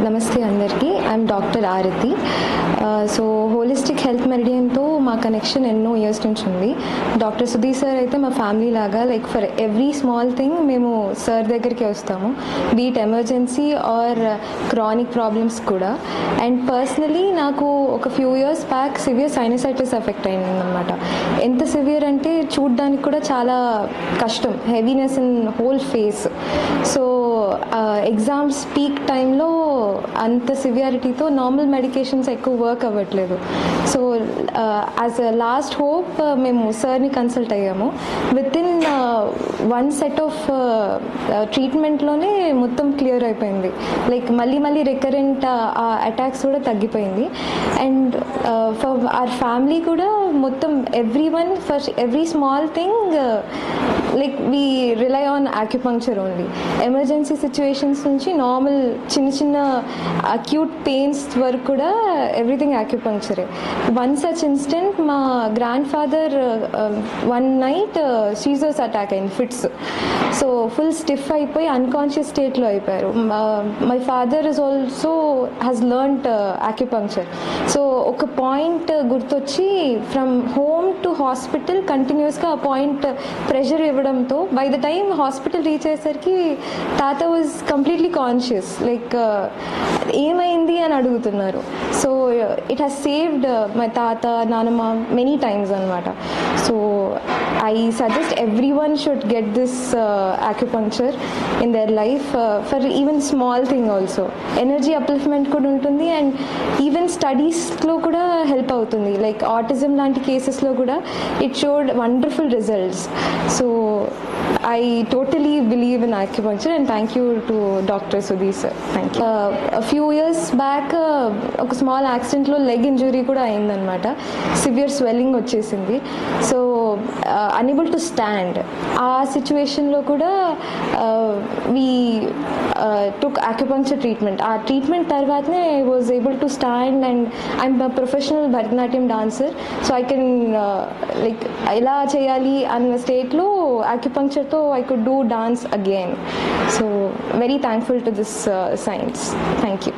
నమస్తే అందరికీ. I'm doctor Aarti. So holistic health మెరిడియన్తో మా కనెక్షన్ ఎన్నో ఇయర్స్ నుంచి ఉంది. డాక్టర్ సుధీర్ సార్ అయితే మా ఫ్యామిలీ లాగా, like for every small thing మేము సార్ దగ్గరికి వస్తాము, be it emergency or chronic problems కూడా. అండ్ పర్సనలీ నాకు ఒక few years back severe sinusitis effect అయిందన్నమాట. ఎంత సివియర్ అంటే చూడ్డానికి కూడా చాలా కష్టం, heaviness in whole face. So exams peak టైంలో అంత సివియారిటీతో నార్మల్ మెడికేషన్స్ ఎక్కువ వర్క్ అవ్వట్లేదు. So as a last hope మేము సార్ని కన్సల్ట్ అయ్యాము. Within one set of ట్రీట్మెంట్లోనే మొత్తం క్లియర్ అయిపోయింది. లైక్ మళ్ళీ రికరెంట్ అటాక్స్ కూడా తగ్గిపోయింది. అండ్ ఫర్ అవర్ ఫ్యామిలీ కూడా మొత్తం everyone for every small thing like we rely on acupuncture only. Emergency situations నుంచి నార్మల్ చిన్న అక్యూట్ పెయిన్స్ వరకు కూడా ఎవ్రీథింగ్ ఆక్యుపంక్చరే. వన్ సచ్ ఇన్స్టెంట్, మా grandfather one night seizures attack అయింది, ఫిట్స్. సో ఫుల్ స్టిఫ్ అయిపోయి అన్కాన్షియస్ స్టేట్లో అయిపోయారు. My father is also has learned acupuncture. So ఒక పాయింట్ గుర్తొచ్చి ఫ్రమ్ హోమ్ టు హాస్పిటల్ కంటిన్యూస్గా ఆ పాయింట్ ప్రెషర్ ఇవ్వడంతో by the time hospital reach అయ్యేసరికి తాత వాజ్ కంప్లీట్లీ కాన్షియస్. లైక్ ఏమైంది అని అడుగుతున్నారు. So it has saved my తాత, నానమ్మ మెనీ టైమ్స్ అనమాట. So I suggest every one should get this acupuncture in their life for even small thing also. Energy upliftment కూడా ఉంటుంది అండ్ ఈవెన్ స్టడీస్లో కూడా హెల్ప్ అవుతుంది. లైక్ ఆటిజం లాంటి కేసెస్లో కూడా it showed wonderful results. So I totally believe in acupuncture and thank you to Dr. Sudhir sir. Thank you. A few years back ఒక small యాక్సిడెంట్లో లెగ్ ఇంజురీ కూడా అయిందనమాట. సివియర్ స్వెల్లింగ్ వచ్చేసింది. So unable to stand. ఆ సిచ్యువేషన్లో కూడా we took acupuncture treatment. ఆ treatment తర్వాతనే I was able to stand and I'm professional Bharatanatyam dancer. So I can like ఎలా చేయాలి అన్న స్టేట్లో acupuncture I could do dance again. So very thankful to this science. Thank you.